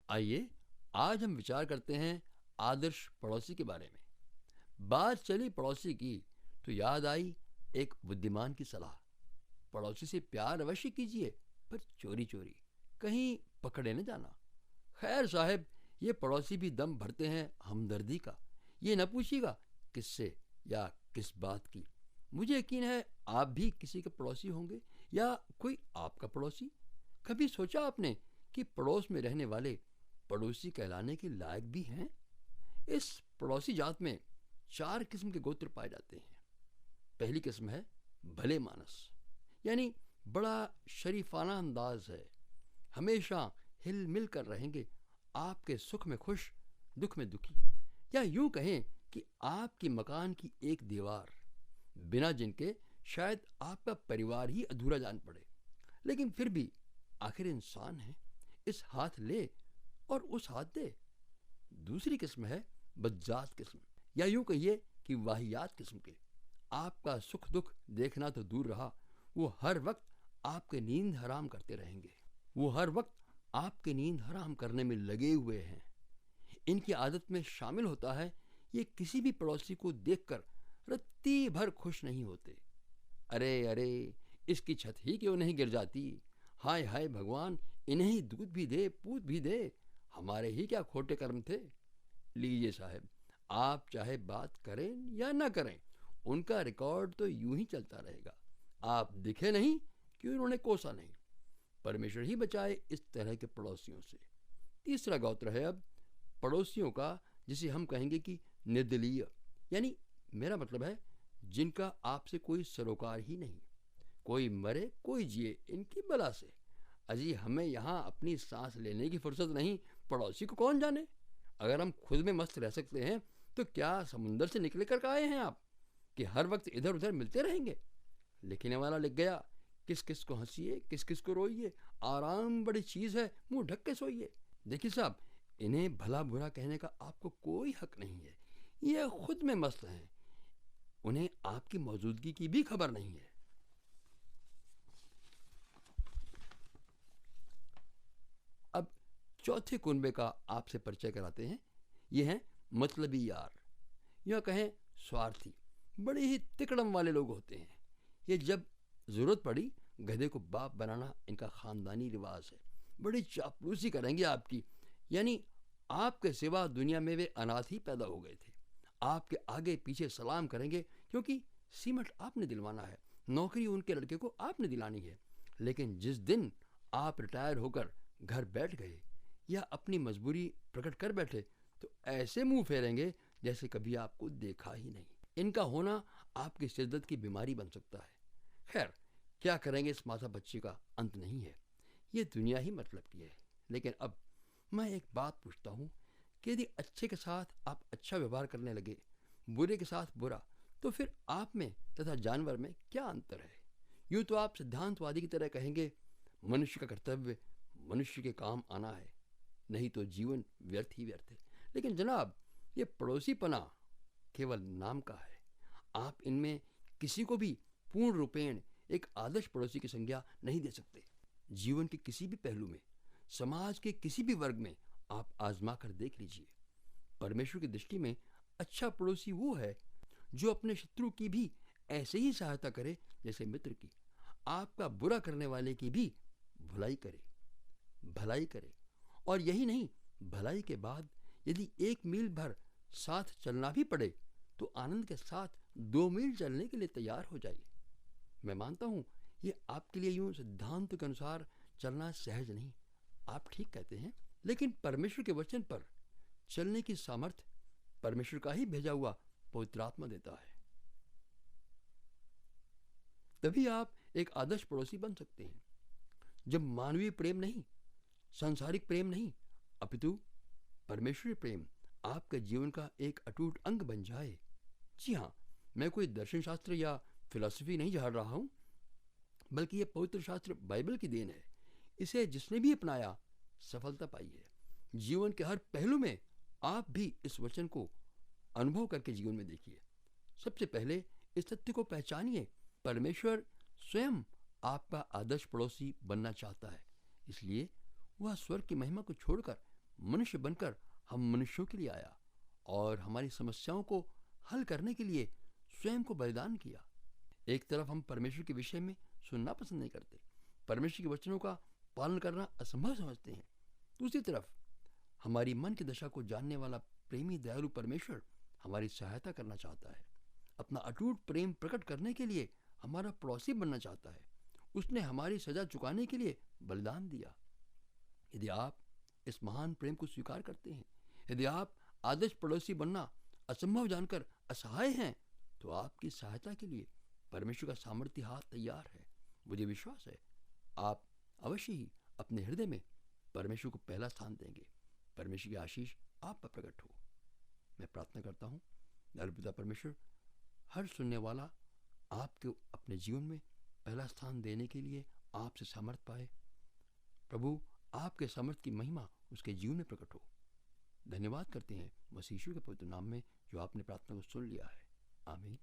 आइए आज हम विचार करते हैं आदर्श पड़ोसी के बारे में। बात चली पड़ोसी की तो याद आई एक बुद्धिमान की सलाह। पड़ोसी से प्यार अवश्य कीजिए, पर चोरी चोरी, कहीं पकड़े न जाना। खैर साहब, ये पड़ोसी भी दम भरते हैं हमदर्दी का। ये न पूछिएगा किससे या किस बात की। मुझे यकीन है आप भी किसी के पड़ोसी होंगे या कोई आपका पड़ोसी। कभी सोचा आपने कि पड़ोस में रहने वाले पड़ोसी कहलाने के लायक भी हैं? इस पड़ोसी जात में 4 किस्म के गोत्र पाए जाते हैं। पहली किस्म है भले मानस, यानी बड़ा शरीफाना अंदाज है, हमेशा हिल मिल कर रहेंगे, आपके सुख में खुश, दुख में दुखी, या यूं कहें कि आपकी मकान की एक दीवार, बिना जिनके शायद आपका परिवार ही अधूरा जान पड़े। लेकिन फिर भी आखिर इंसान है, इस हाथ ले और उस हाथ दे। दूसरी किस्म है बज्जात किस्म, या यूं कहिए कि वाहियात किस्म के। आपका सुख दुख देखना तो दूर रहा, वो हर वक्त आपके नींद हराम करते रहेंगे। वो हर वक्त आपके नींद हराम करने में लगे हुए हैं। इनकी आदत में शामिल होता है ये किसी भी पड़ोसी को देखकर रत्ती भर खुश नहीं होते। अरे अरे, इसकी छत ही क्यों नहीं गिर जाती, हाय हाय भगवान, इन्हें ही दूध भी दे पूत भी दे, हमारे ही क्या खोटे कर्म थे। लीजिए साहब, आप चाहे बात करें या ना करें, उनका रिकॉर्ड तो यूं ही चलता रहेगा। आप दिखे नहीं कि उन्होंने कोसा नहीं। परमेश्वर ही बचाए इस तरह के पड़ोसियों से। तीसरा गोत्र है अब पड़ोसियों का, जिसे हम कहेंगे कि निर्दलीय, यानी मेरा मतलब है जिनका आपसे कोई सरोकार ही नहीं। कोई मरे कोई जिए इनकी बला से। अजी, हमें यहाँ अपनी सांस लेने की फुर्सत नहीं, पड़ोसी को कौन जाने। अगर हम खुद में मस्त रह सकते हैं तो क्या समुंदर से निकले कर आए हैं आप कि हर वक्त इधर उधर मिलते रहेंगे। लिखने वाला लिख गया, किस किस को हंसिए किस किस को रोइए, आराम बड़ी चीज़ है, मुंह ढक के सोइए। देखिए साहब, इन्हें भला बुरा कहने का आपको कोई हक नहीं है। ये खुद में मस्त हैं, उन्हें आपकी मौजूदगी की भी खबर नहीं है। अब चौथे कुनबे का आपसे परिचय कराते हैं। ये हैं मतलबी यार, या कहें स्वार्थी। बड़े ही तिकड़म वाले लोग होते हैं ये। जब ज़रूरत पड़ी गधे को बाप बनाना इनका ख़ानदानी रिवाज है। बड़ी चापलूसी करेंगे आपकी, यानी आपके सिवा दुनिया में वे अनाथ ही पैदा हो गए थे। आपके आगे पीछे सलाम करेंगे क्योंकि सीमेंट आपने दिलवाना है, नौकरी उनके लड़के को आपने दिलानी है। लेकिन जिस दिन आप रिटायर होकर घर बैठ गए या अपनी मजबूरी प्रकट कर बैठे, तो ऐसे मुंह फेरेंगे जैसे कभी आपको देखा ही नहीं। इनका होना आपकी शिद्दत की बीमारी बन सकता है। खैर, क्या करेंगे, इस माथा बच्चे का अंत नहीं है, ये दुनिया ही मतलब की है। लेकिन अब मैं एक बात पूछता हूँ कि यदि अच्छे के साथ आप अच्छा व्यवहार करने लगे, बुरे के साथ बुरा, तो फिर आप में तथा जानवर में क्या अंतर है? यूँ तो आप सिद्धांतवादी की तरह कहेंगे मनुष्य का कर्तव्य मनुष्य के काम आना है, नहीं तो जीवन व्यर्थ ही व्यर्थ है। लेकिन जनाब, ये पड़ोसीपना केवल नाम का है। आप इनमें किसी को भी पूर्ण रूपेण एक आदर्श पड़ोसी की संज्ञा नहीं दे सकते। जीवन के किसी भी पहलू में, समाज के किसी भी वर्ग में आप आजमा कर देख लीजिए। परमेश्वर की दृष्टि में अच्छा पड़ोसी वो है जो अपने शत्रु की भी ऐसे ही सहायता करे जैसे मित्र की। आपका बुरा करने वाले की भी भलाई करे। और यही नहीं, भलाई के बाद यदि 1 मील भर साथ चलना भी पड़े तो आनंद के साथ 2 मील चलने के लिए तैयार हो जाइए। मैं मानता हूँ ये आपके लिए यूं सिद्धांत के अनुसार चलना सहज नहीं, आप ठीक कहते हैं। लेकिन परमेश्वर के वचन पर चलने की सामर्थ्य परमेश्वर का ही भेजा हुआ पवित्र आत्मा देता है। तभी आप एक आदर्श पड़ोसी बन सकते हैं। जब मानवीय प्रेम नहीं, सांसारिक प्रेम नहीं, अपितु परमेश्वरीय प्रेम आपके जीवन का एक अटूट अंग बन जाए। जी हाँ, मैं कोई दर्शन शास्त्र या फिलॉसफी नहीं झाड़ रहा हूँ, बल्कि ये पवित्र शास्त्र बाइबल की देन है। इसे जिसने भी अपनाया सफलता पाई है। जीवन के हर पहलू में आप भी इस वचन को अनुभव करके जीवन में देखिए। सबसे पहले इस तथ्य को पहचानिए, परमेश्वर स्वयं आपका आदर्श पड़ोसी बनना चाहता है। इसलिए वह स्वर्ग की महिमा को छोड़कर मनुष्य बनकर हम मनुष्यों के लिए आया और हमारी समस्याओं को हल करने के लिए स्वयं को बलिदान किया। एक तरफ हम परमेश्वर के विषय में सुनना पसंद नहीं करते, परमेश्वर के वचनों का पालन करना असंभव समझते हैं। दूसरी तरफ हमारी मन की दशा को जानने वाला प्रेमी दयालु परमेश्वर हमारी सहायता करना चाहता है, अपना अटूट प्रेम प्रकट करने के लिए हमारा पड़ोसी बनना चाहता है। उसने हमारी सजा चुकाने के लिए बलिदान दिया। यदि आप इस महान प्रेम को स्वीकार करते हैं, यदि आप आदर्श पड़ोसी बनना असंभव जानकर असहाय हैं, तो आपकी सहायता के लिए परमेश्वर का सामर्थ्य हाथ तैयार है। मुझे विश्वास है आप अवश्य ही अपने हृदय में परमेश्वर को पहला स्थान देंगे। परमेश्वर की आशीष आप पर प्रकट हो। मैं प्रार्थना करता हूँ, दयालु पिता परमेश्वर, हर सुनने वाला आपके अपने जीवन में पहला स्थान देने के लिए आपसे सामर्थ पाए। प्रभु, आपके सामर्थ की महिमा उसके जीवन में प्रकट हो। धन्यवाद करते हैं मसीह यीशु के पवित्र नाम में, जो आपने प्रार्थना को सुन लिया है। आमीन।